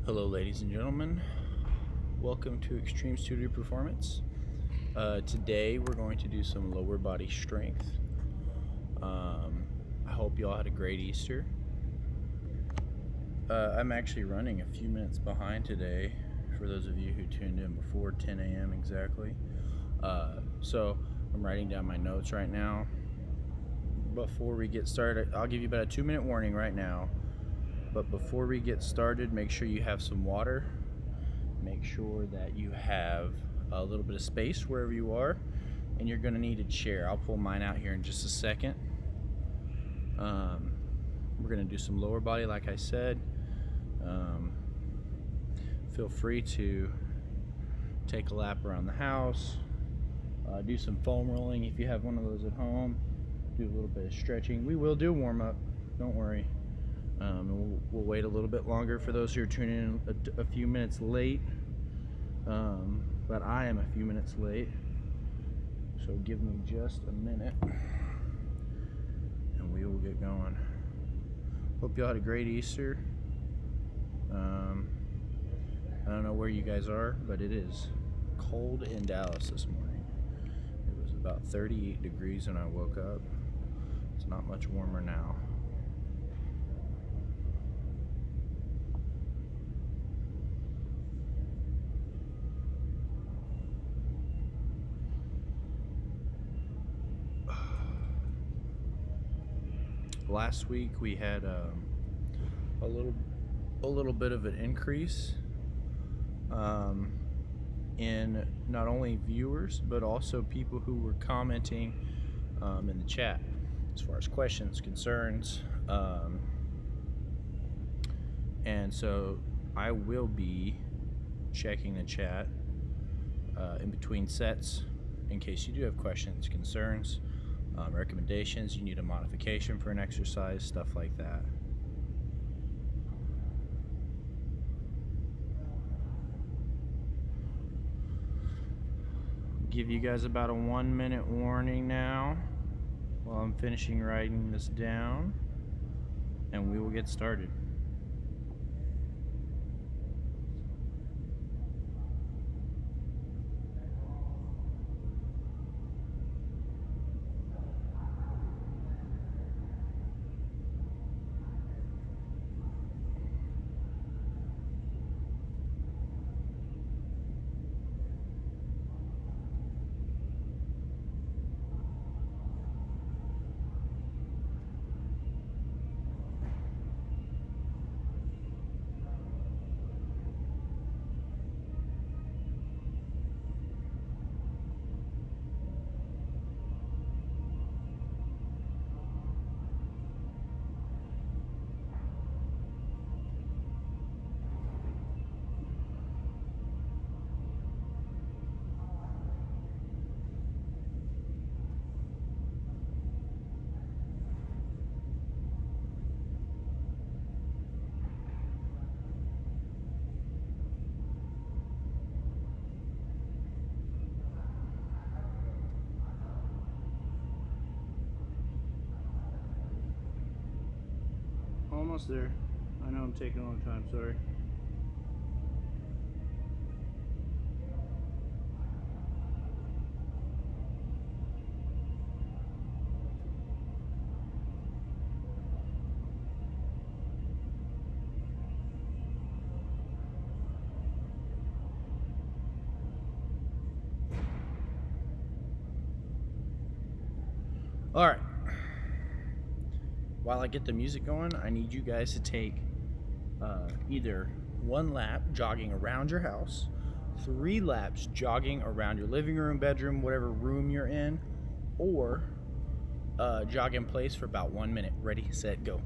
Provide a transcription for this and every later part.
Hello, ladies and gentlemen. Welcome to Extreme Studio Performance. Today we're going to do some lower body strength. I hope you all had a great Easter. I'm actually running a few minutes behind today for those of you who tuned in before 10 a.m. exactly. So I'm writing down my notes right now. Before we get started, I'll give you about a 2-minute warning right now. But before we get started, make sure you have some water. Make sure that you have a little bit of space wherever you are, and you're going to need a chair. I'll pull mine out here in just a second. We're going to do some lower body, like I said. Feel free to take a lap around the house, do some foam rolling if you have one of those at home, do a little bit of stretching. We will do warm up, don't worry. We'll wait a little bit longer for those who are tuning in a few minutes late. But I am a few minutes late, so give me just a minute and we will get going. Hope y'all had a great Easter. I don't know where you guys are, but it is cold in Dallas this morning. It was about 38 degrees when I woke up. It's not much warmer now. Last week we had a little bit of an increase in not only viewers but also people who were commenting in the chat as far as questions, concerns, and so I will be checking the chat in between sets in case you do have questions, concerns, recommendations, you need a modification for an exercise, stuff like that. Give you guys about a 1-minute warning now while I'm finishing writing this down, and we will get started. Almost there. I know I'm taking a long time, sorry. All right. While I get the music going, I need you guys to take either 1 lap jogging around your house, 3 laps jogging around your living room, bedroom, whatever room you're in, or jog in place for about 1 minute. Ready, set, go.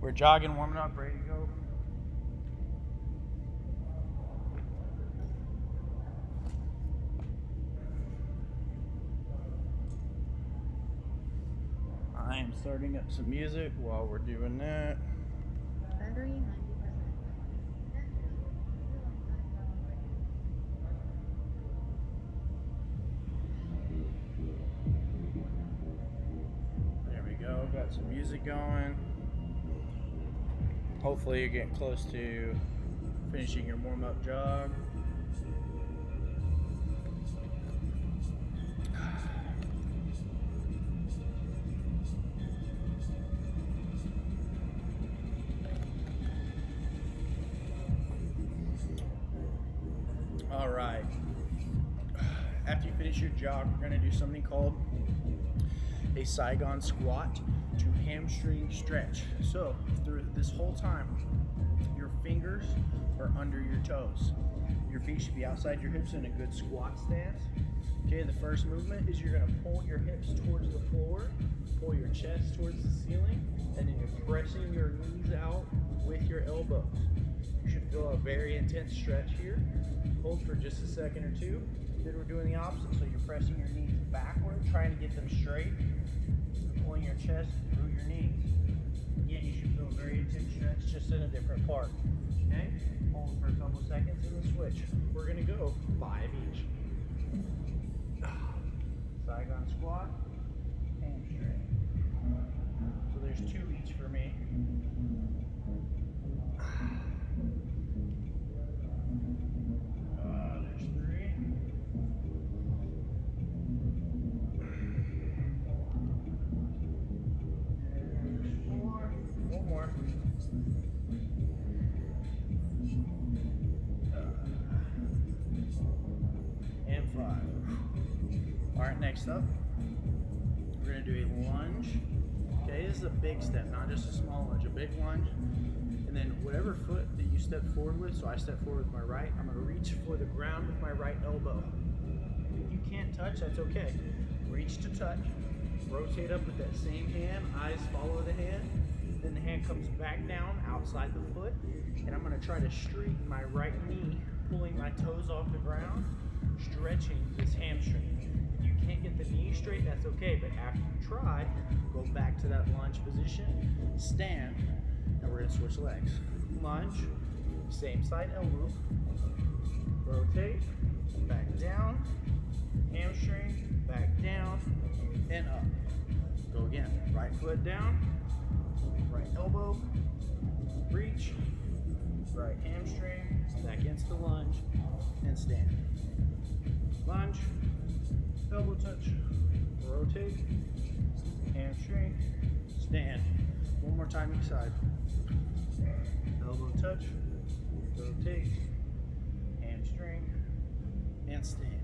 We're jogging, warming up, ready to go. I am starting up some music while we're doing that. Battery 90%. There we go, got some music going. Hopefully you're getting close to finishing your warm-up jog. All right. After you finish your jog, we're going to do something called a Saigon squat to hamstring stretch. So through this whole time, your fingers are under your toes. Your feet should be outside your hips in a good squat stance. Okay, the first movement is you're gonna pull your hips towards the floor, pull your chest towards the ceiling, and then you're pressing your knees out with your elbows. You should feel a very intense stretch here. Hold for just a second or two. Then we're doing the opposite. So you're pressing your knees backward, trying to get them straight. You're pulling your chest through your knees. Again, you should feel a very intense stretch, just in a different part. Okay? Hold for a couple seconds and then switch. We're gonna go 5 each. Saigon squat, hamstring. So there's 2 each for me. There's 3. There's 4. One more. And 5. All right, next up, we're gonna do a lunge. Okay, this is a big step, not just a small lunge, a big lunge. And then whatever foot that you step forward with, so I step forward with my right, I'm gonna reach for the ground with my right elbow. If you can't touch, that's okay. Reach to touch, rotate up with that same hand, eyes follow the hand, then the hand comes back down outside the foot, and I'm gonna try to straighten my right knee, pulling my toes off the ground, stretching this hamstring. If you can't get the knee straight, that's okay, but after you try, go back to that lunge position, stand, and we're gonna switch legs. Lunge, same side elbow, rotate, back down, hamstring, back down, and up. Go again, right foot down, right elbow, reach, right hamstring, back into the lunge, and stand. Lunge, elbow touch, rotate, hamstring, stand. One more time each side. Elbow touch, rotate, hamstring, and stand.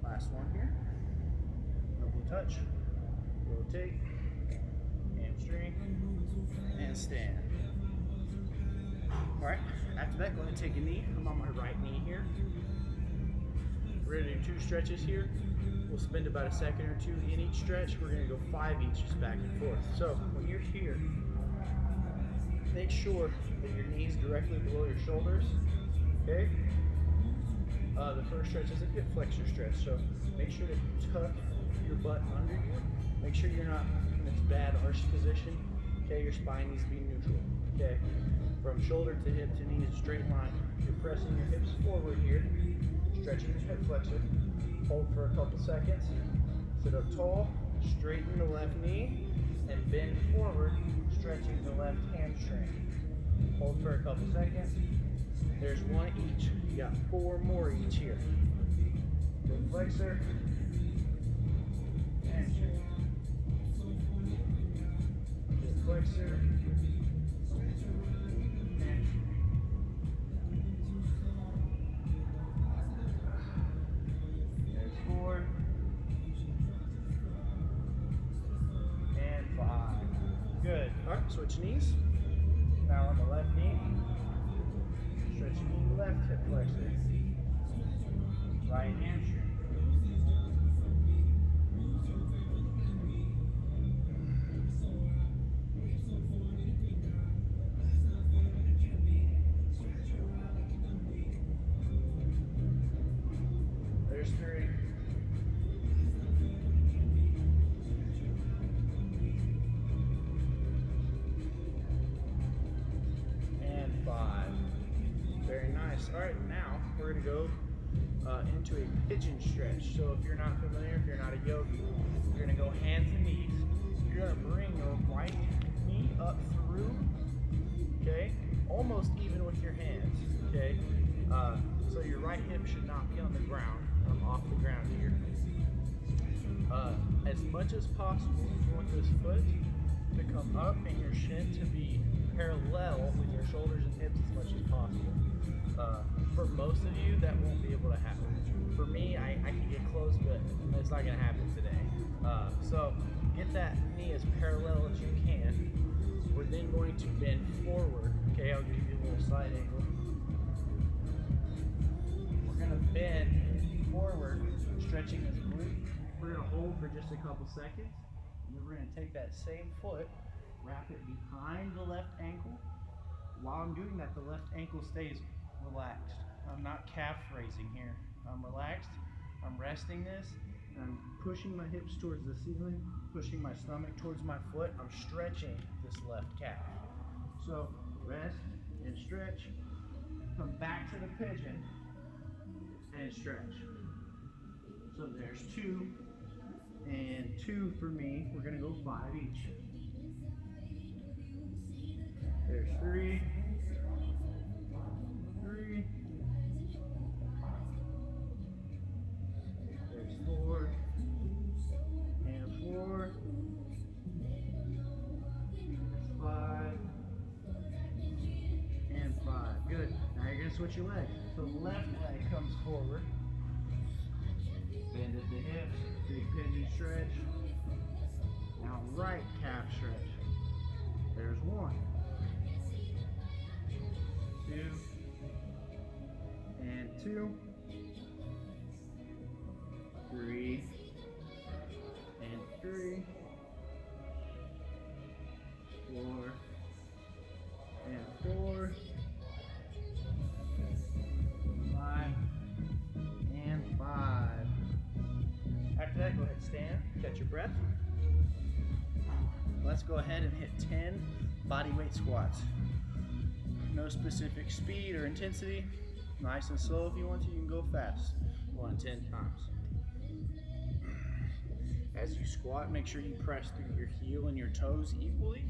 Last one here. Elbow touch, rotate, hamstring, and stand. All right, after that, go ahead and take a knee. I'm on my right knee here. We're gonna do 2 stretches here. We'll spend about a second or 2 in each stretch. We're gonna go 5 each, just back and forth. So when you're here, make sure that your knee's directly below your shoulders, okay? The first stretch is a hip flexor stretch, so make sure that you tuck your butt under you. Make sure you're not in this bad arch position, okay? Your spine needs to be neutral, okay? From shoulder to hip to knee is a straight line. You're pressing your hips forward here, stretching your hip flexor. Hold for a couple seconds. Sit up tall, straighten the left knee, and bend forward, stretching the left hamstring. Hold for a couple seconds. There's 1 each. You got 4 more each here. Hip flexor, hamstring. Hip flexor, hamstring. There's 4. And 5. Good. All right, switch knees. Now on the left knee. Stretch knee, left hip flexor. Right hamstring. There's 3. And 5. Very nice. All right, now we're going to go into a pigeon stretch. So if you're not familiar, if you're not a yogi, you're going to go hands and knees. You're going to bring your right knee up through, okay, almost even with your hands, okay? So your right hip should not be on the ground. I'm off the ground here. As much as possible, you want this foot to come up and your shin to be parallel with your shoulders and hips as much as possible. For most of you, that won't be able to happen. For me, I can get close, but it's not going to happen today. So get that knee as parallel as you can. We're then going to bend forward. Okay, I'll give you a little side angle. We're going to bend forward, stretching this glute. We're going to hold for just a couple seconds. And then we're going to take that same foot, wrap it behind the left ankle. While I'm doing that, the left ankle stays relaxed. I'm not calf raising here. I'm relaxed. I'm resting this. I'm pushing my hips towards the ceiling, pushing my stomach towards my foot. I'm stretching this left calf. So rest and stretch. Come back to the pigeon and stretch. So there's 2 and 2 for me. We're gonna go 5 each. There's 3. 3. There's 4. And 4. There's 5. And 5. Good. Now you're gonna switch your legs. So left leg comes forward. Bend at the hips. Big pigeon stretch. Now right calf stretch. There's 1. 2. And 2. 3. And 3. 4. And 4. 5. And 5. After that, go ahead and stand, catch your breath. Let's go ahead and hit 10 body weight squats. No specific speed or intensity. Nice and slow if you want to. You can go fast. Go on 10 times. As you squat, make sure you press through your heel and your toes equally.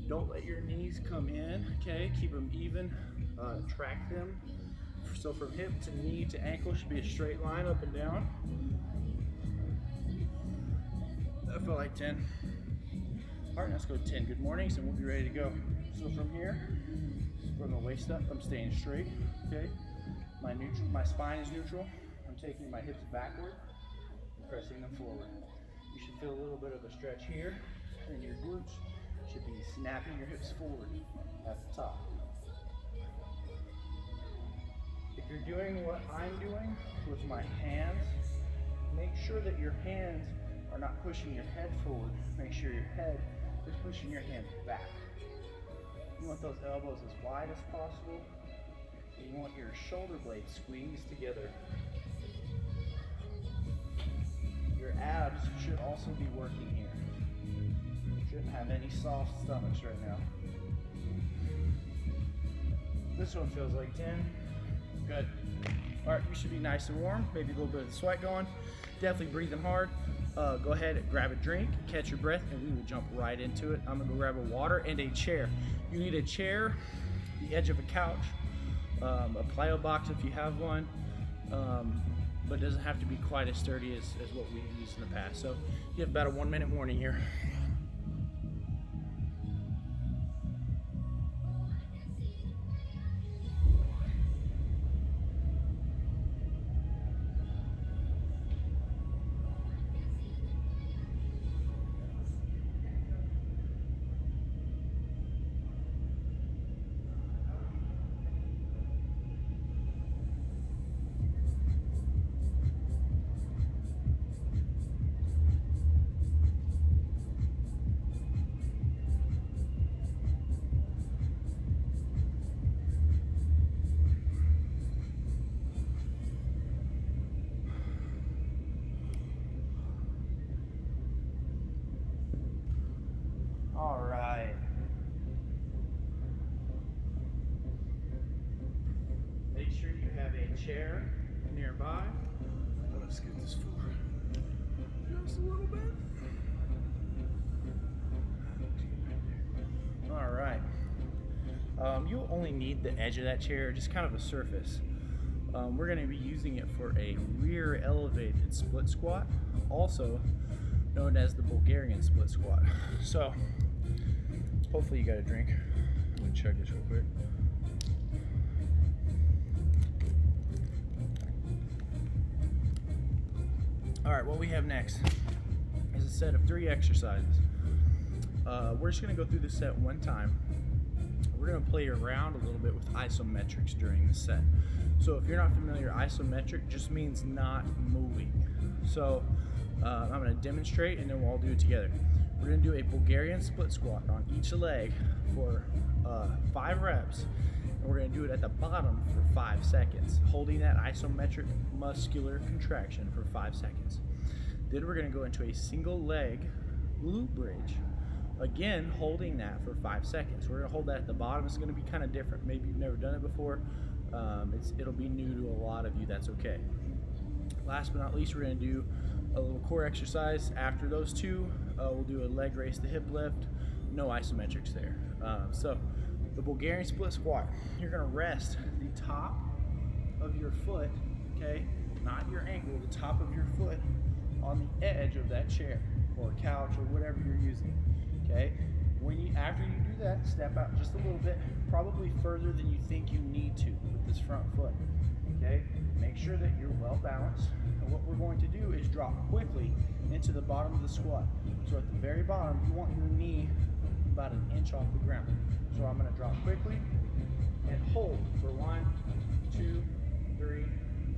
Don't let your knees come in, okay? Keep them even. Track them. So from hip to knee to ankle should be a straight line up and down. That felt like 10. All right, let's go 10 good mornings and we'll be ready to go. So from here, from the waist up, I'm staying straight, okay? My spine is neutral. I'm taking my hips backward and pressing them forward. You should feel a little bit of a stretch here, and your glutes should be snapping your hips forward at the top. If you're doing what I'm doing with my hands, make sure that your hands are not pushing your head forward. Make sure your head is pushing your hands back. You want those elbows as wide as possible. You want your shoulder blades squeezed together. Your abs should also be working here. You shouldn't have any soft stomachs right now. This one feels like 10. Good. All right, you should be nice and warm. Maybe a little bit of sweat going. Definitely breathing hard. Go ahead and grab a drink, catch your breath, and we will jump right into it. I'm gonna go grab a water and a chair. You need a chair, the edge of a couch, a plyo box if you have one, but it doesn't have to be quite as sturdy as what we've used in the past. So you have about a 1 minute warning here. All right. Make sure you have a chair nearby. Let's get this forward just a little bit. All right. You'll only need the edge of that chair, just kind of a surface. We're going to be using it for a rear elevated split squat, also known as the Bulgarian split squat. So, hopefully you got a drink. I'm going to chug this real quick. Alright, what we have next is a set of 3 exercises. We're just going to go through the set one time. We're going to play around a little bit with isometrics during the set. So if you're not familiar, isometric just means not moving. So I'm going to demonstrate and then we'll all do it together. We're going to do a Bulgarian split squat on each leg for 5 reps. And we're going to do it at the bottom for 5 seconds, holding that isometric muscular contraction for 5 seconds. Then we're going to go into a single leg glute bridge. Again, holding that for 5 seconds. We're going to hold that at the bottom. It's going to be kind of different. Maybe you've never done it before. It'll be new to a lot of you. That's okay. Last but not least, we're going to do a little core exercise. After those 2, we'll do a leg raise to hip lift. No isometrics there. So the Bulgarian split squat, you're going to rest the top of your foot, okay, not your ankle, the top of your foot on the edge of that chair or couch or whatever you're using. Okay, after you do that, step out just a little bit, probably further than you think you need to with this front foot. Okay, make sure that you're well balanced. And what we're going to do is drop quickly into the bottom of the squat. So at the very bottom, you want your knee about 1 inch off the ground. So I'm going to drop quickly and hold for 1, 2, 3,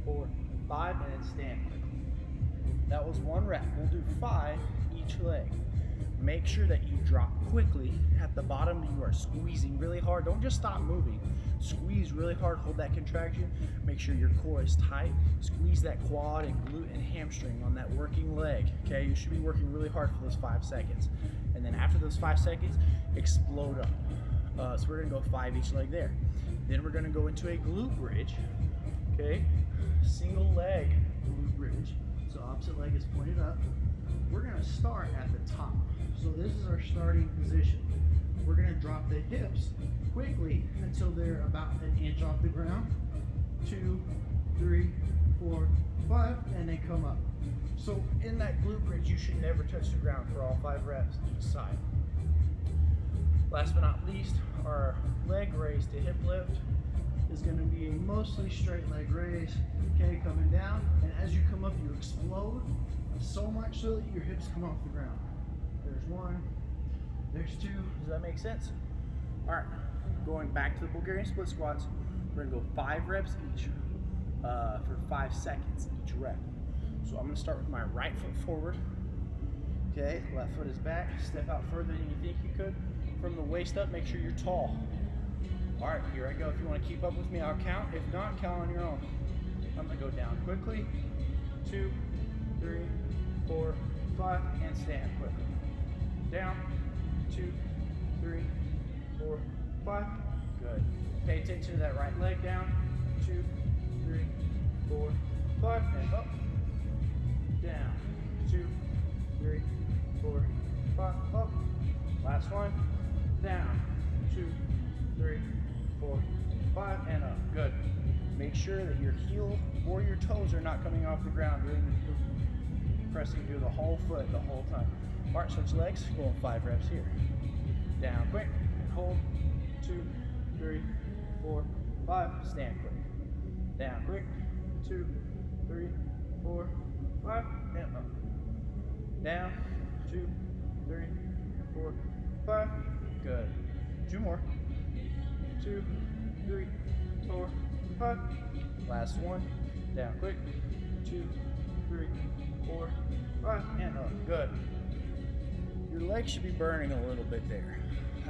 4, 5, and then stand quickly. That was 1 rep. We'll do 5 each leg. Make sure that you drop quickly. At the bottom, you are squeezing really hard. Don't just stop moving. Squeeze really hard, hold that contraction. Make sure your core is tight. Squeeze that quad and glute and hamstring on that working leg. Okay, you should be working really hard for those 5 seconds. And then after those 5 seconds, explode up. So we're gonna go 5 each leg there. Then we're gonna go into a glute bridge. Okay, single leg glute bridge. So opposite leg is pointed up. We're gonna start at the top. So this is our starting position. We're gonna drop the hips quickly until they're about 1 inch off the ground. 2, 3, 4, 5, and then come up. So in that glute bridge, you should never touch the ground for all 5 reps each side. Last but not least, our leg raise to hip lift is gonna be a mostly straight leg raise. Okay, coming down, and as you come up, you explode so much so that your hips come off the ground. There's 1, there's 2. Does that make sense? All right, going back to the Bulgarian split squats, we're gonna go 5 reps each for 5 seconds each rep. So I'm gonna start with my right foot forward. Okay, left foot is back. Step out further than you think you could. From the waist up, make sure you're tall. All right, here I go. If you want to keep up with me, I'll count. If not, count on your own. I'm gonna go down quickly. 2, 3, 4, 5, and stand quickly. Down, 2, 3, 4, 5. Good. Pay attention to that right leg down. 2, 3, 4, 5, and up. Down. 2, 3, 4, 5, up. Last one. Down. 2, 3, 4, 5, and up. Good. Make sure that your heel or your toes are not coming off the ground during the pressing through the whole foot the whole time. All right, switch legs. Going 5 reps here. Down quick and hold. 2, 3, 4, 5. Stand quick. Down quick. 2, 3, 4, 5, and up. Down. 2, 3, 4, 5. Good. 2 more. 2, 3, 4, 5. Last one. Down quick. 2, 3, 4, 5, and up. Good. Your legs should be burning a little bit there.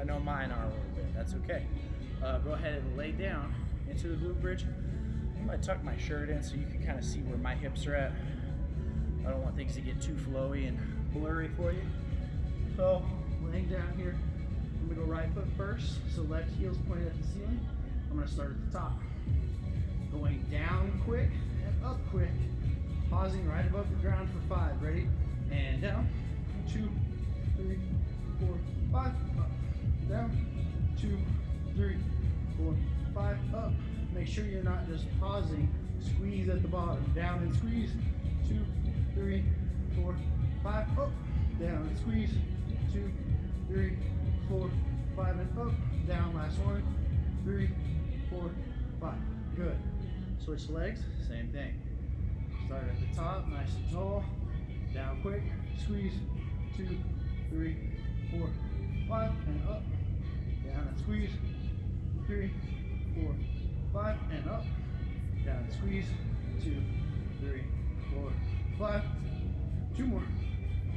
I know mine are a little bit. That's okay. Go ahead and lay down into the glute bridge. I'm going to tuck my shirt in so you can kind of see where my hips are at. I don't want things to get too flowy and blurry for you. So, laying down here, I'm going to go right foot first. So left heel's pointed at the ceiling. I'm going to start at the top. Going down quick and up quick. Pausing right above the ground for 5. Ready? And down. 2, 3, 4, 5. Up. Down. 2, 3, 5, up. Make sure you're not just pausing. Squeeze at the bottom. Down and squeeze. 2, 3, 4, 5, up. Down and squeeze. 2, 3, 4, 5, and up. Down, last 1, 3, 4, 5. Good. Switch legs, same thing. Start at the top, nice and tall. Down quick, squeeze. 2, 3, 4, 5, and up. Down and squeeze. 3, 4, 5, and up. Down and squeeze. 2, 3, 4, 5. 2 more.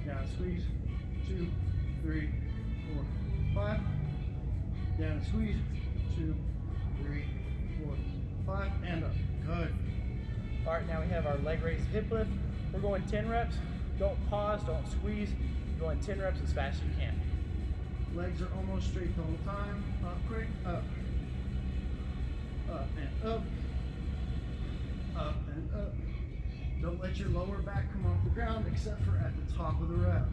Down and squeeze. 2, 3, 4, 5. Down and squeeze. 2, 3, 4, 5, and up. Good. All right, now we have our leg raise hip lift. We're going 10 reps. Don't pause, don't squeeze. We're going 10 reps as fast as you can. Legs are almost straight the whole time. Up quick, up. Up and up. Up and up. Don't let your lower back come off the ground except for at the top of the rep.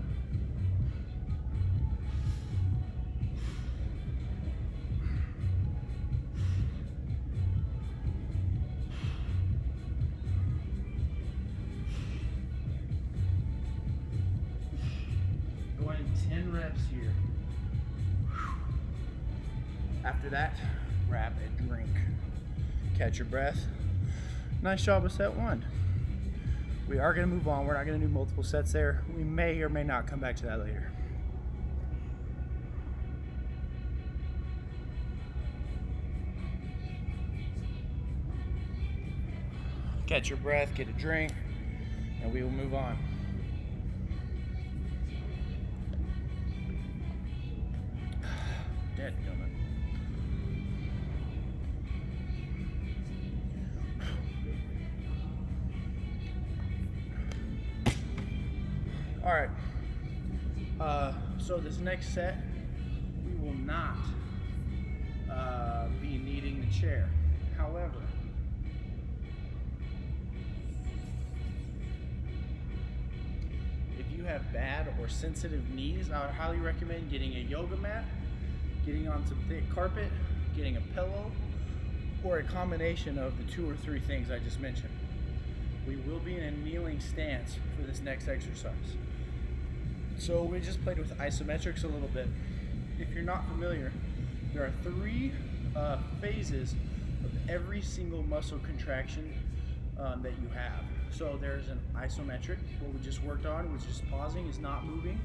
Going 10 reps here. After that, grab a drink. Catch your breath. Nice job with set 1. We are going to move on. We're not going to do multiple sets there. We may or may not come back to that later. Catch your breath, get a drink, and we will move on. Dadgummit. All right. So this next set, we will not be needing the chair. However, if you have bad or sensitive knees, I would highly recommend getting a yoga mat, getting on some thick carpet, getting a pillow, or a combination of the 2 or 3 things I just mentioned. We will be in a kneeling stance for this next exercise. So we just played with isometrics a little bit. If you're not familiar, there are 3 phases of every single muscle contraction that you have. So there's an isometric, what we just worked on, which is pausing, is not moving.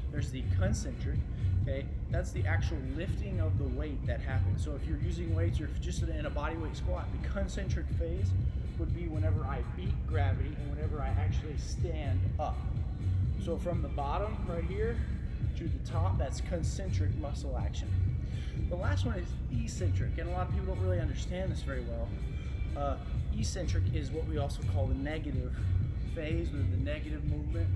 There's the concentric, okay? That's the actual lifting of the weight that happens. So if you're using weights or if just in a body weight squat, the concentric phase would be whenever I beat gravity and whenever I actually stand up. So from the bottom right here to the top, that's concentric muscle action. The last one is eccentric, and a lot of people don't really understand this very well. Eccentric is what we also call the negative phase or the negative movement.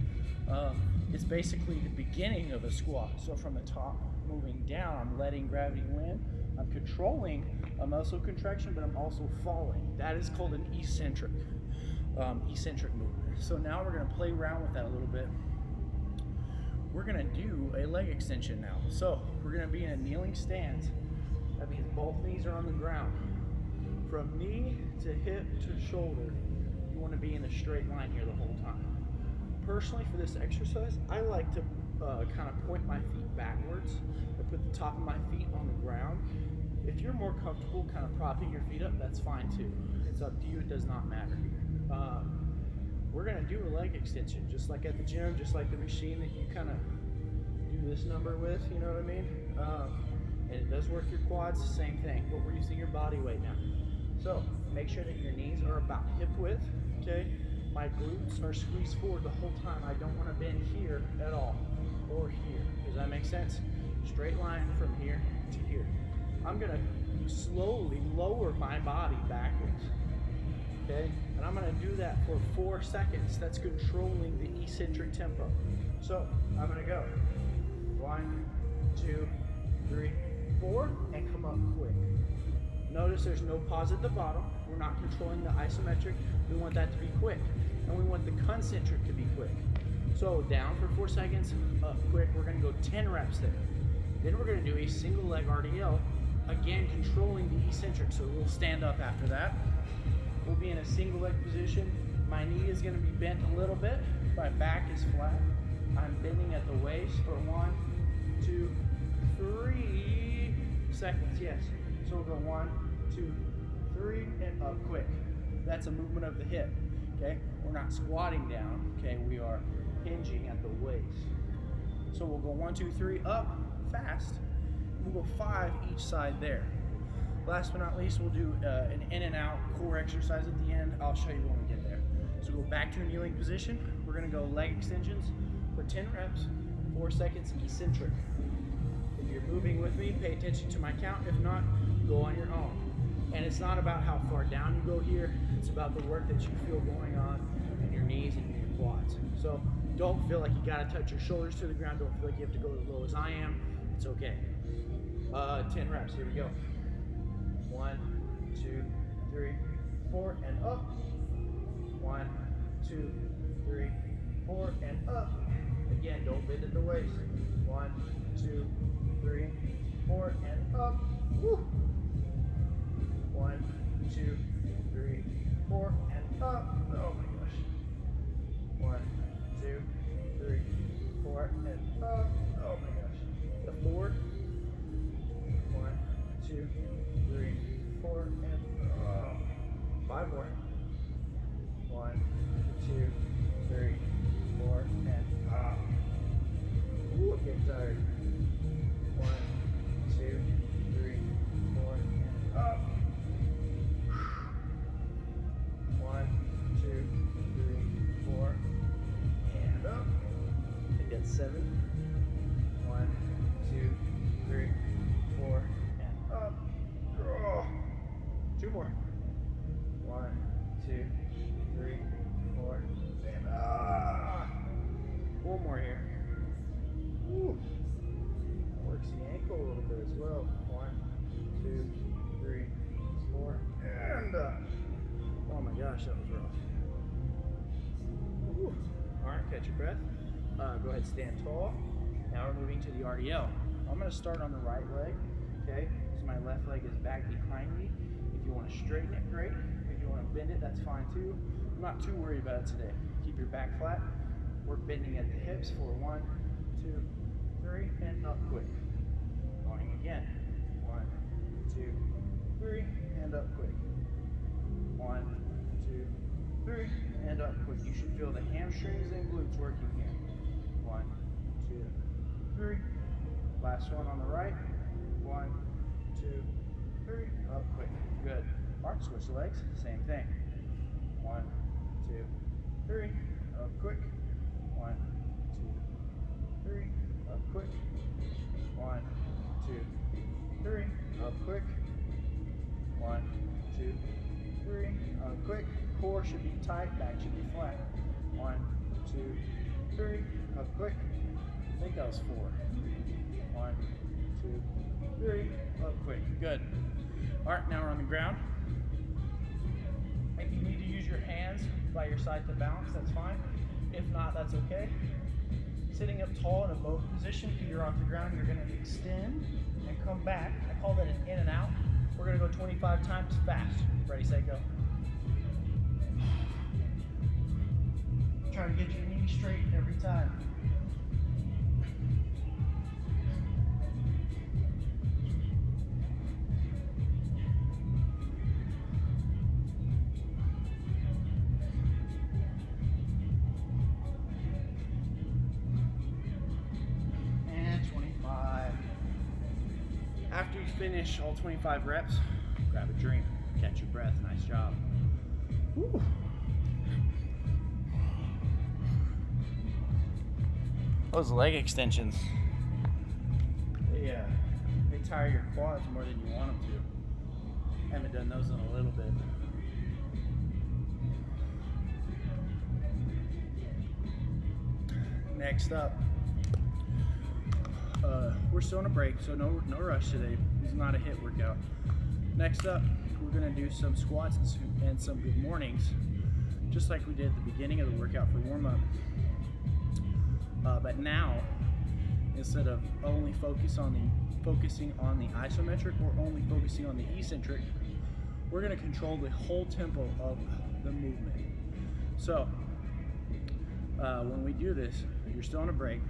It's basically the beginning of a squat. So from the top moving down, I'm letting gravity win. I'm controlling a muscle contraction, but I'm also falling. That is called an eccentric movement. So now we're gonna play around with that a little bit. We're gonna do a leg extension now. So we're gonna be in a kneeling stance. That means both knees are on the ground. From knee to hip to shoulder, you wanna be in a straight line here the whole time. Personally, for this exercise, I like to kind of point my feet backwards. I put the top of my feet on the ground. If you're more comfortable kind of propping your feet up, that's fine too. It's up to you, it does not matter. We're gonna do a leg extension, just like at the gym, just like the machine that you kind of do this number with, you know what I mean? And it does work your quads, same thing, but we're using your body weight now. So make sure that your knees are about hip width, okay? My glutes are squeezed forward the whole time. I don't want to bend here at all, or here. Does that make sense? Straight line from here to here. I'm gonna slowly lower my body backwards, okay? And I'm gonna do that for 4 seconds. That's controlling the eccentric tempo. So I'm gonna go 1, 2, 3, 4, and come up quick. Notice there's no pause at the bottom. We're not controlling the isometric. We want that to be quick. And we want the concentric to be quick. So down for 4 seconds, up quick. We're gonna go 10 reps there. Then we're gonna do a single leg RDL Again, controlling the eccentric, so we'll stand up after that. We'll be in a single leg position. My knee is going to be bent a little bit. My back is flat. I'm bending at the waist for 1, 2, 3 seconds. Yes. So we'll go 1, 2, 3, and up quick. That's a movement of the hip. Okay. We're not squatting down. Okay. We are hinging at the waist. So we'll go 1, 2, 3, up, fast. We'll go 5 each side there. Last but not least, we'll do an in and out core exercise at the end. I'll show you when we get there. So go back to a kneeling position. We're gonna go leg extensions for 10 reps, 4 seconds eccentric. If you're moving with me, pay attention to my count. If not, go on your own. And it's not about how far down you go here. It's about the work that you feel going on in your knees and in your quads. So don't feel like you gotta touch your shoulders to the ground. Don't feel like you have to go as low as I am. It's okay. 10 reps, here we go. 1, 2, 3, 4, and up. 1, 2, 3, 4, and up. Again, don't bend at the waist. 1, 2, 3, 4, and up. Woo. 1, 2, 3, 4, and up. Oh my gosh. 1, 2, 3, 4, and up. Oh my gosh. The 4. 1, 2, 3, 4, and 5 more. 1, 2, 3, 4, and up. Ooh, I'm getting tired. 1, 2, 3, 4, and up. 1, 2, 3, 4, and up. I think that's 7. 1, 2, 3, 4, and up. Oh. 2 more. 1, 2, 3, 4, and up. 1 more here. Woo. Works the ankle a little bit as well. 1, 2, 3, 4, and up. Oh my gosh, that was rough. Woo. All right, catch your breath. Go ahead, stand tall. Now we're moving to the RDL. I'm going to start on the right leg, okay? So my left leg is back behind me. If you want to straighten it, great. If you want to bend it, that's fine too. I'm not too worried about it today. Keep your back flat. We're bending at the hips for 1, 2, 3, and up quick. Going again. 1, 2, 3, and up quick. 1, 2, 3, and up quick. You should feel the hamstrings and glutes working here. 1, 2, 3. Last one on the right. 1, 2, 3. Up quick. Good. All right, switch legs. Same thing. 1, 2, 3. Up quick. 1, 2, 3. Up quick. 1, 2, 3. Up quick. 1, 2, 3. Up quick. Core should be tight. Back should be flat. 1, 2, 3. Up quick. I think that was 4. 1, 2, 3. Up quick. Good. All right, now we're on the ground. If you need to use your hands by your side to balance, that's fine. If not, that's okay. Sitting up tall in a boat position, feet are off the ground, you're gonna extend and come back. I call that an in and out. We're gonna go 25 times fast. Ready, set, go. Try to get your knee straight every time. After you finish all 25 reps, grab a drink, catch your breath. Nice job. Woo. Those leg extensions, they tire your quads more than you want them to. Haven't done those in a little bit. Next up, we're still on a break, so no rush today. It's not a HIIT workout. Next up, we're gonna do some squats and some good mornings, just like we did at the beginning of the workout for warm-up. But now, instead of only focus on focusing on the isometric or only focusing on the eccentric, we're going to control the whole tempo of the movement. So when we do this, you're still on a break.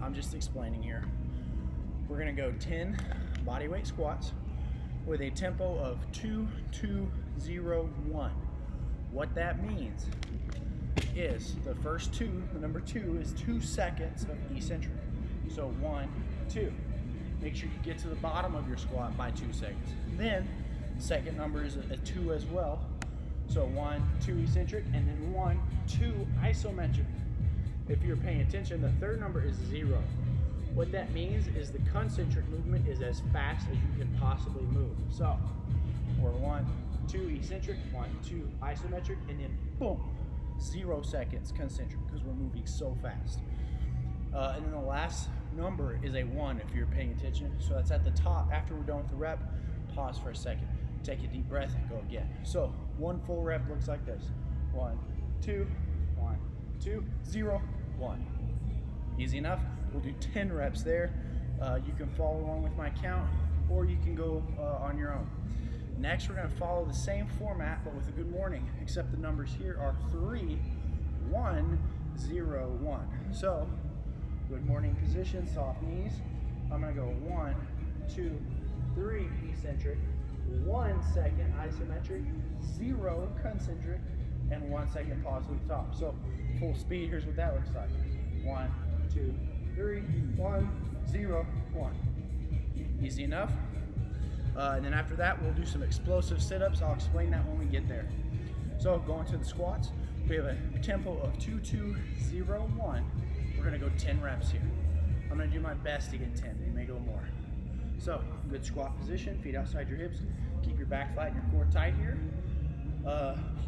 I'm just explaining here. We're going to go 10 bodyweight squats with a tempo of 2, 2, 0, 1. What that means is the first two, the number 2 is 2 seconds of eccentric. So 1, 2. Make sure you get to the bottom of your squat by 2 seconds. Then second number is a 2 as well. So 1, 2 eccentric, and then 1, 2 isometric. If you're paying attention, the third number is 0. What that means is the concentric movement is as fast as you can possibly move. So we're 1, 2 eccentric, 1, 2 isometric, and then boom, 0 seconds concentric because we're moving so fast. And then the last number is a 1 if you're paying attention. So that's at the top. After we're done with the rep, pause for a second. Take a deep breath and go again. So one full rep looks like this. 1, 2, 1, 2, 0, 1. Easy enough. We'll do 10 reps there. You can follow along with my count, or you can go on your own. Next, we're going to follow the same format, but with a good morning, except the numbers here are 3, 1, 0, 1. So, good morning position, soft knees. I'm going to go 1, 2, 3 eccentric, 1 second isometric, 0 concentric, and 1 second pause with the top. So, full speed, here's what that looks like. 1, 2, 3, 1, 0, 1. Easy enough. And then after that, we'll do some explosive sit-ups. I'll explain that when we get there. So going to the squats, we have a tempo of 2, 2, 0, 1. We're gonna go 10 reps here. I'm gonna do my best to get 10, maybe a little more. So good squat position, feet outside your hips. Keep your back flat and your core tight here.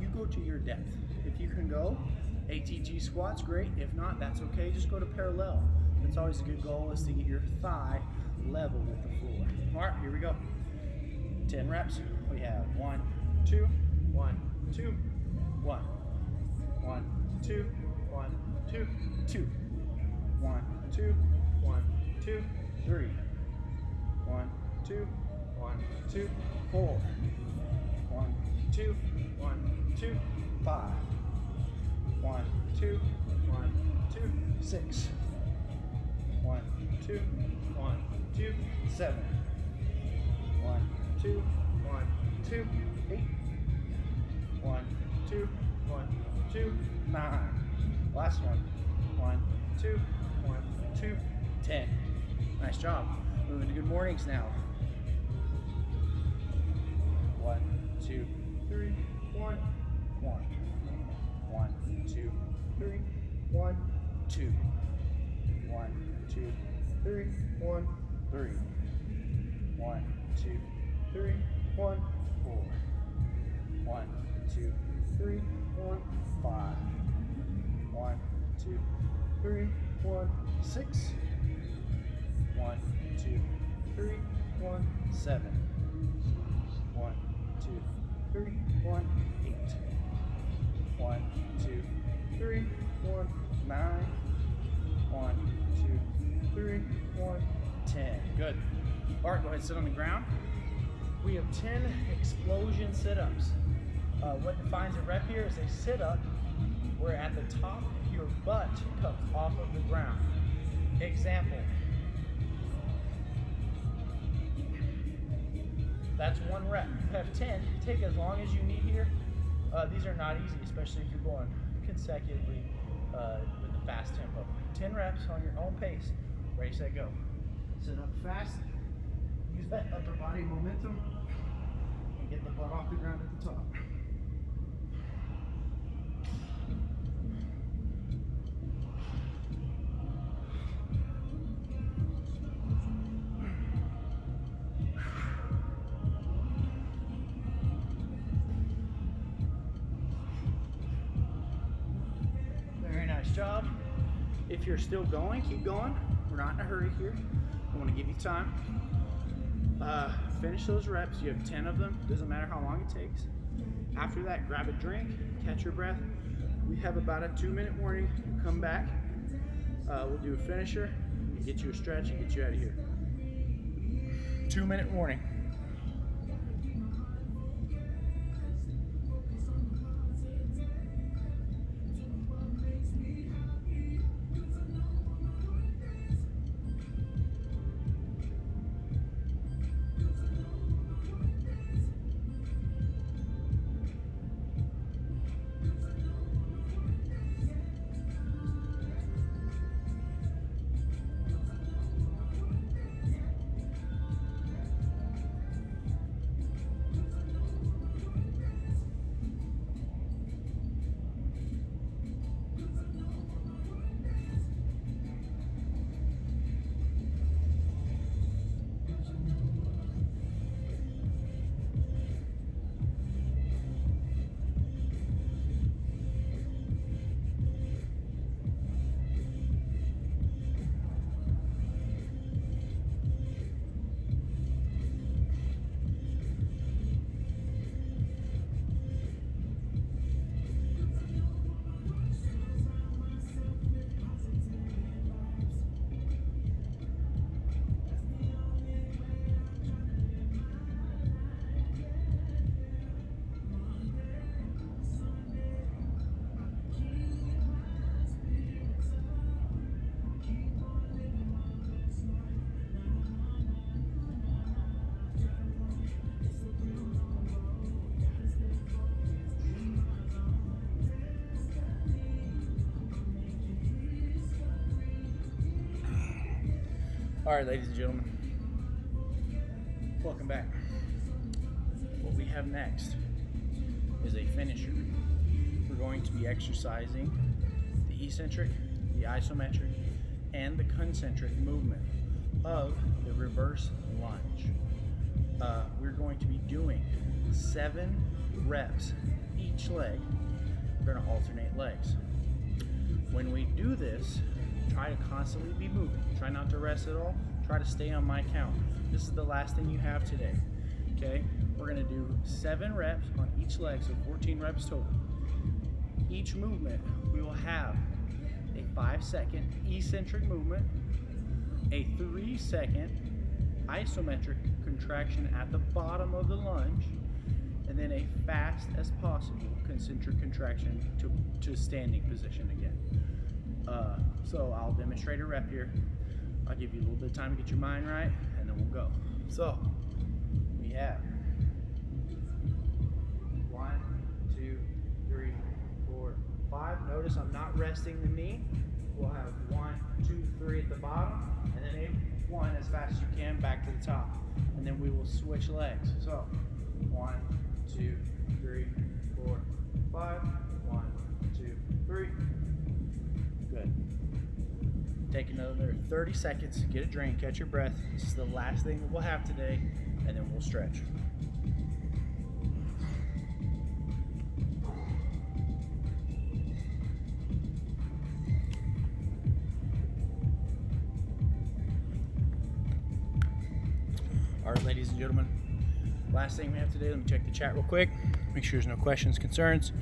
You go to your depth. If you can go ATG squats, great. If not, that's okay. Just go to parallel. That's always a good goal, is to get your thigh level with the floor. All right, here we go. 10 reps. We have 1, 2, 1, 2, 1, 1, 2, 1, 2, 2, 1, 2, 1, 2, 3, 1, 2, 1, 2, 4, 1, 2, 1, 2, 5, 1, 2, 1, 2, 6, 1, 2, 1, 2, 7, 1, 2, 1, 2, 8, 1, 2, 1, 2, 9. Last one. 1, 2, 1, 2, 10. Nice job. Moving to good mornings now. 1, 2, 3, 1, 1, 1, 2, 3, 1, 2, 1, 2, 3, 1, 3, 1, 2, 3, 1, 4, 1, 2, 3, 1, 5, 1, 2, 3, 1, 6, 1, 2, 3, 1, 7, 1, 2, 3, 1, 8, 1, 2, 3, 1, 9, 1, 2, 3, 1, 10. Good. All right, go ahead and sit on the ground. We have 10 explosion sit-ups. What defines a rep here is a sit-up where at the top your butt comes off of the ground. Example. That's 1 rep. You have 10. Take as long as you need here. These are not easy, especially if you're going consecutively with a fast tempo. 10 reps on your own pace. Ready, set, go. Sit up fast. Use that upper body momentum and get the butt off the ground at the top. Very nice job. If you're still going, keep going. We're not in a hurry here. I want to give you time. Finish those reps. You have 10 of them. Doesn't matter how long it takes. After that, grab a drink, catch your breath. We have about a 2-minute warning. Come back. We'll do a finisher, get you a stretch, and get you out of here. 2-minute warning. All right, ladies and gentlemen, welcome back. What we have next is a finisher. We're going to be exercising the eccentric, the isometric, and the concentric movement of the reverse lunge. We're going to be doing 7 reps each leg. We're going to alternate legs. When we do this, try to constantly be moving. Try not to rest at all. Try to stay on my count. This is the last thing you have today. Okay? We're going to do 7 reps on each leg, so 14 reps total. Each movement, we will have a 5-second eccentric movement, a 3-second isometric contraction at the bottom of the lunge, and then a fast as possible concentric contraction to standing position again. So I'll demonstrate a rep here. I'll give you a little bit of time to get your mind right, and then we'll go. So we have 1, 2, 3, 4, 5. Notice I'm not resting the knee. We'll have 1, 2, 3 at the bottom, and then a 1 as fast as you can back to the top. And then we will switch legs. So 1, 2, 3, 4, 5. 1, 2, 3. Good. Take another 30 seconds, get a drink, catch your breath. This is the last thing that we'll have today, and then we'll stretch. All right, ladies and gentlemen, last thing we have today, let me check the chat real quick, make sure there's no questions, concerns.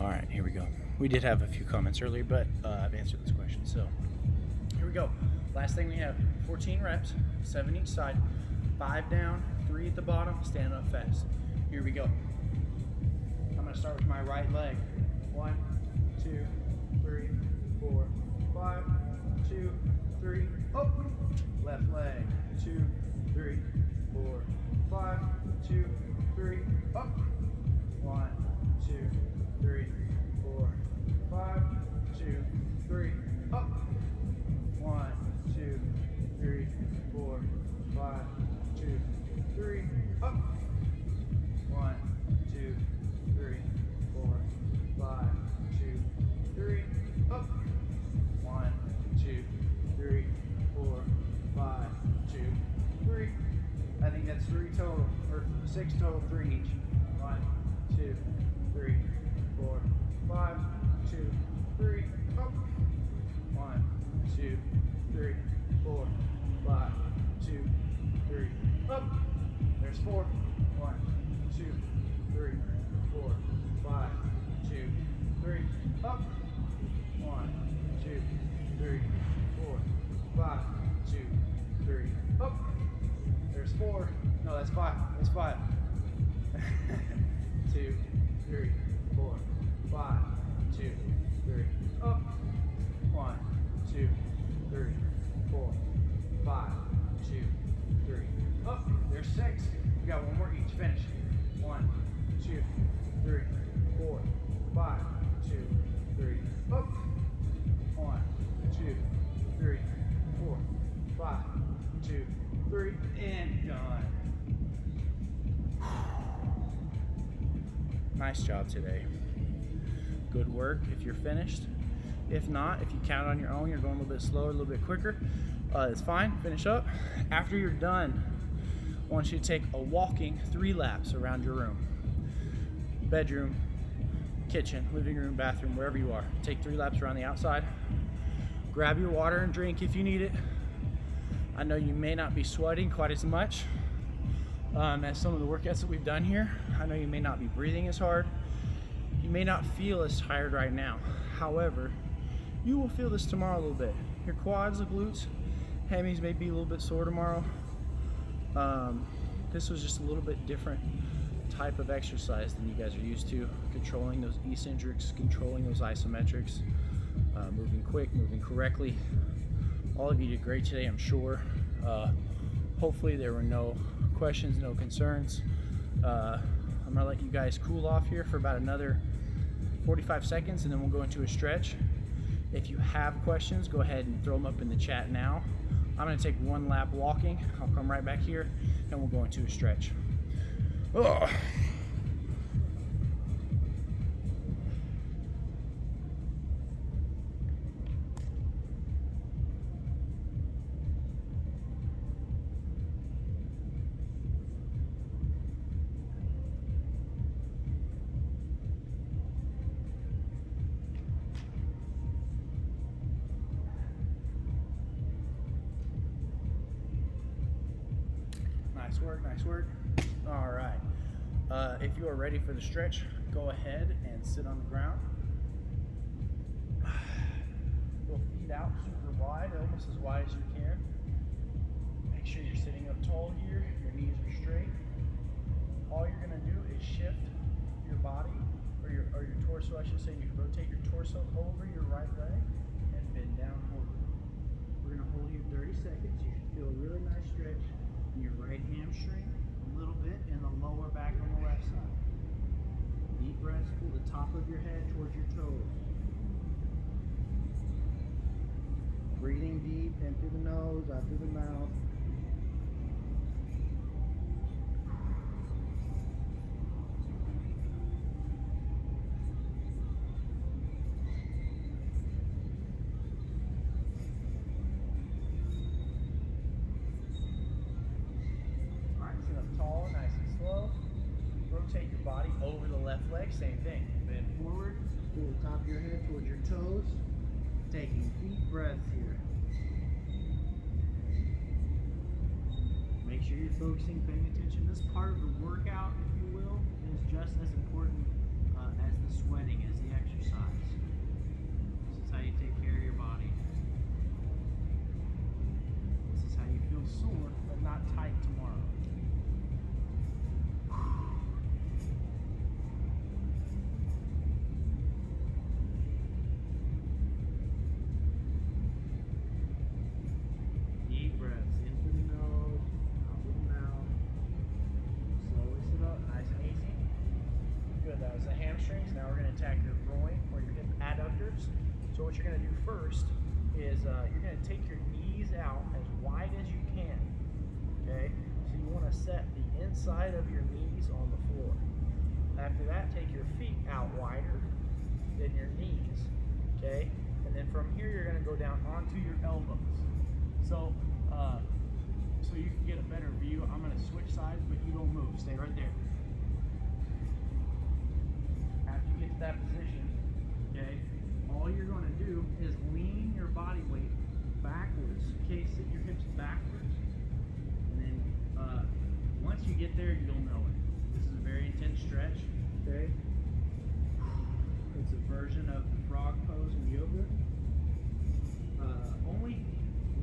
All right, here we go. We did have a few comments earlier, but I've answered this question. So here we go. Last thing we have, 14 reps, 7 each side, 5 down, 3 at the bottom, stand up fast. Here we go. I'm gonna start with my right leg. 1, 2, 3, 4, 5, 2, 3, up. Left leg, 2, 3, 4, 5, 2, 3, up. 1, 2, 3, 4, 5, 2, 3, up. 1, 2, 3, 4, 5, 2, 3, up. 1, 2, 3, 4, 5, 2, 3, up. 1, 2, 3, 4, 5, 2, 3. I think that's 3 total, or 6 total, 3 each. 1, 2, 3, 4, 5, 2, 3, up. 1, 2, 3, 4, 5, 2, 3, up. There's 4. 1, 2, 3, 4, 5, 2, 3, up. 1, 2, 3, 4, 5, 2, 3, up. There's 4. No, that's 5. That's 5. 2, 3, 4, 5, 2, 3, up. 1, 2, 3, 4, 5, 2, 3, up. There's 6. We got one more each. Finish. 1, 2, 3, 4, 5, 2, 3, up. 1, 2, 3, 4, 5, 2, 3, and done. Nice job today. Good work if you're finished. If not, if you count on your own, you're going a little bit slower, a little bit quicker, it's fine. Finish up. After you're done, I want you to take a walking 3 laps around your room. Bedroom, kitchen, living room, bathroom, wherever you are. Take 3 laps around the outside. Grab your water and drink if you need it. I know you may not be sweating quite as much as some of the workouts that we've done here. I know you may not be breathing as hard. You may not feel as tired right now. However, you will feel this tomorrow a little bit. Your quads, the glutes, hammies may be a little bit sore tomorrow. This was just a little bit different type of exercise than you guys are used to. Controlling those eccentrics, controlling those isometrics, moving quick, moving correctly. All of you did great today, I'm sure. Hopefully there were no questions, no concerns. I'm gonna let you guys cool off here for about another 45 seconds and then we'll go into a stretch. If you have questions, go ahead and throw them up in the chat now. I'm gonna take 1 lap walking. I'll come right back here and we'll go into a stretch. Ugh. Nice work, nice work. All right. If you are ready for the stretch, go ahead and sit on the ground. Little feet out super wide, almost as wide as you can. Make sure you're sitting up tall here, your knees are straight. All you're gonna do is shift your body, or your torso, I should say. You rotate your torso over your right leg and bend down over. We're gonna hold here 30 seconds. You should feel a really nice stretch in your right hamstring, a little bit in the lower back on the left side. Deep breaths, pull the top of your head towards your toes. Breathing deep in through the nose, out through the mouth. Tall, nice and slow. Rotate your body over the left leg, same thing. Bend forward, pull the top of your head towards your toes. Taking deep breaths here. Make sure you're focusing, paying attention. This part of the workout, if you will, is just as important as the sweating, as the exercise. This is how you take care of your body. This is how you feel sore, but not tight tomorrow. Now we're going to attack your groin or your hip adductors. So what you're going to do first is you're going to take your knees out as wide as you can. Okay? So you want to set the inside of your knees on the floor. After that, take your feet out wider than your knees. Okay? And then from here, you're going to go down onto your elbows. So, so you can get a better view. I'm going to switch sides, but you don't move. Stay right there. After you get to that position, okay, all you're going to do is lean your body weight backwards. Okay, sit your hips backwards. And then once you get there, you'll know it. This is a very intense stretch. Okay. It's a version of the frog pose in yoga. Only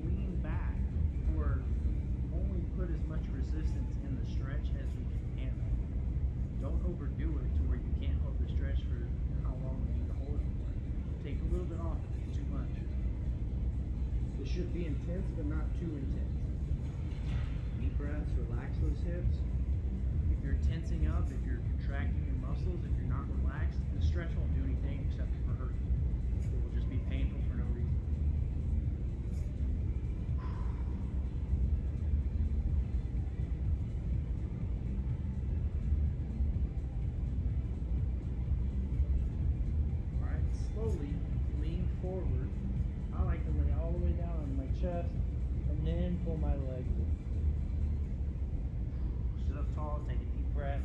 lean back or only put as much resistance in the stretch as you can. Don't overdo it to where you can't hold the stretch for how long you need to hold it for. Take a little bit off if it's too much. It should be intense, but not too intense. Deep breaths, relax those hips. If you're tensing up, if you're contracting your muscles, if you're not relaxed, the stretch won't do anything except for hurt you. It will just be painful for no reason. Alright, slowly lean forward. I like to lay all the way down on my chest and then pull my legs in. Sit up tall, take a deep breath.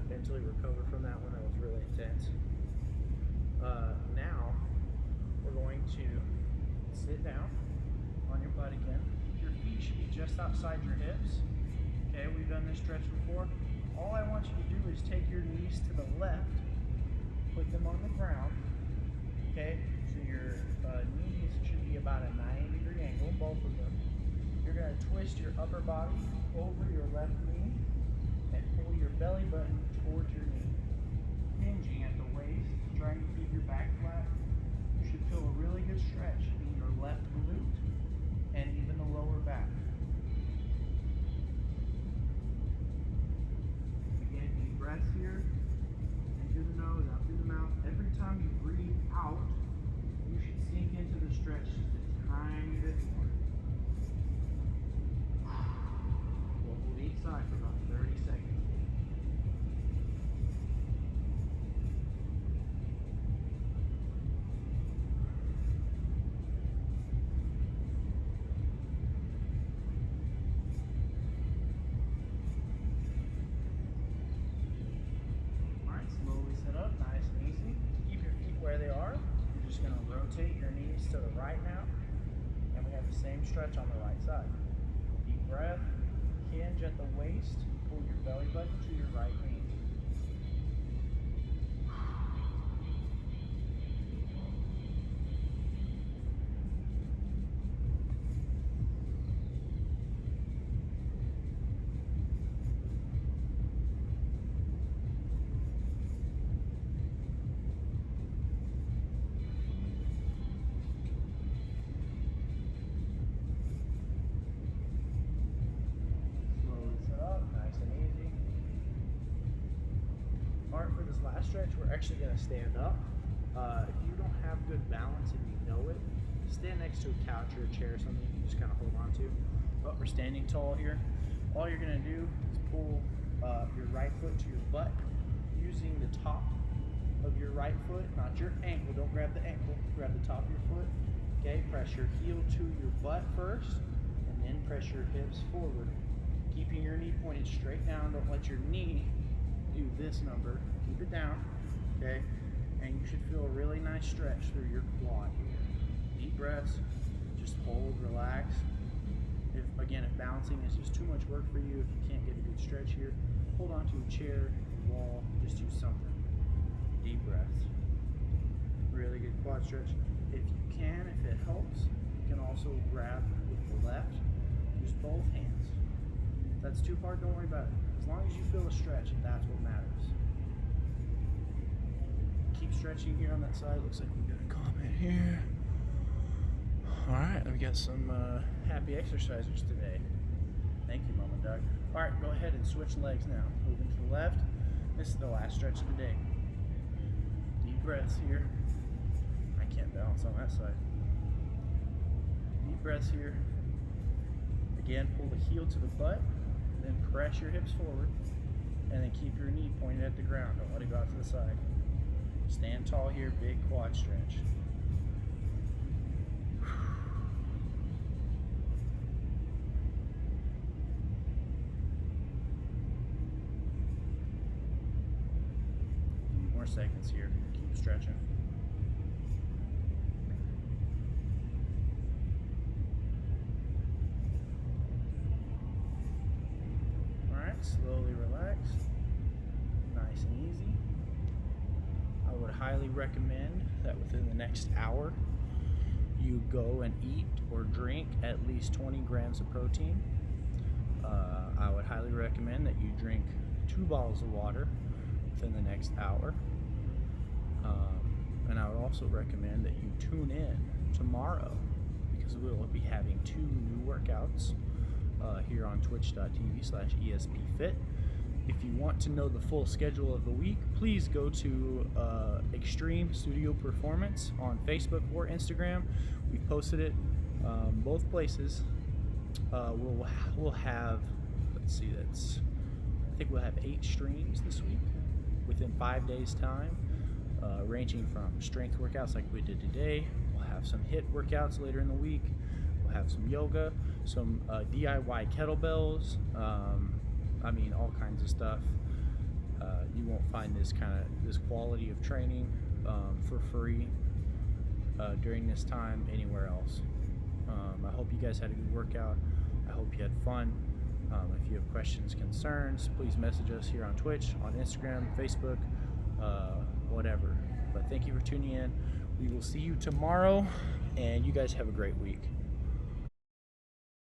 Mentally recover from that one. That was really intense. Now we're going to sit down on your butt again. Your feet should be just outside your hips. Okay, we've done this stretch before. All I want you to do is take your knees to the left, put them on the ground. Okay, so your knees should be about a 90-degree angle, both of them. You're going to twist your upper body over your left knee and pull your belly button towards your knee. Hinging at the waist, trying to keep your back flat. You should feel a really good stretch in your left glute and even the lower back. Again, deep breaths here. In through the nose, out through the mouth. Every time you breathe out, you should sink into the stretch just a tiny bit more. We'll hold each side for about 30 seconds. Alright, slowly sit up, nice and easy. Keep your feet where they are. You're just going to rotate your knees to the right now. And we have the same stretch on the right side. Deep breath. Hinge at the waist, pull your belly button to your right knee. For this last stretch, we're actually going to stand up. If you don't have good balance and you know it, stand next to a couch or a chair or something you can just kind of hold on to. But we're standing tall here. All you're going to do is pull your right foot to your butt using the top of your right foot, not your ankle. Don't grab the ankle, grab the top of your foot. Okay, press your heel to your butt first, and then press your hips forward. Keeping your knee pointed straight down. Don't let your knee do this number. Keep it down, okay? And you should feel a really nice stretch through your quad here. Deep breaths, just hold, relax. If balancing is just too much work for you, if you can't get a good stretch here, hold on to a chair, a wall, just do something. Deep breaths. Really good quad stretch. If you can, if it helps, you can also grab with the left. Use both hands. If that's too hard, don't worry about it. As long as you feel a stretch, that's what matters. Keep stretching here on that side. Looks like we got a comment here. Alright, we got some happy exercisers today. Thank you, Mama Doug. Alright, go ahead and switch legs now. Moving to the left. This is the last stretch of the day. Deep breaths here. I can't balance on that side. Deep breaths here. Again, pull the heel to the butt. Then press your hips forward, and then keep your knee pointed at the ground. Don't let it go out to the side. Stand tall here, big quad stretch. A few more seconds here. Keep stretching. Slowly slowly relax. Nice and easy. I would highly recommend that within the next hour you go and eat or drink at least 20 grams of protein. I would highly recommend that you drink 2 bottles of water within the next hour. And I would also recommend that you tune in tomorrow because we will be having 2 new workouts here on twitch.tv/ESPFit. If you want to know the full schedule of the week, please go to Extreme Studio Performance on Facebook or Instagram. We've posted it both places. We'll have, let's see, I think we'll have 8 streams this week within 5 days' time, ranging from strength workouts like we did today. We'll have some HIIT workouts later in the week. We'll have some yoga, some DIY kettlebells. All kinds of stuff. You won't find this quality of training for free during this time anywhere else. I hope you guys had a good workout. I hope you had fun. If you have questions, concerns, please message us here on Twitch, on Instagram, Facebook, whatever. But thank you for tuning in. We will see you tomorrow, and you guys have a great week.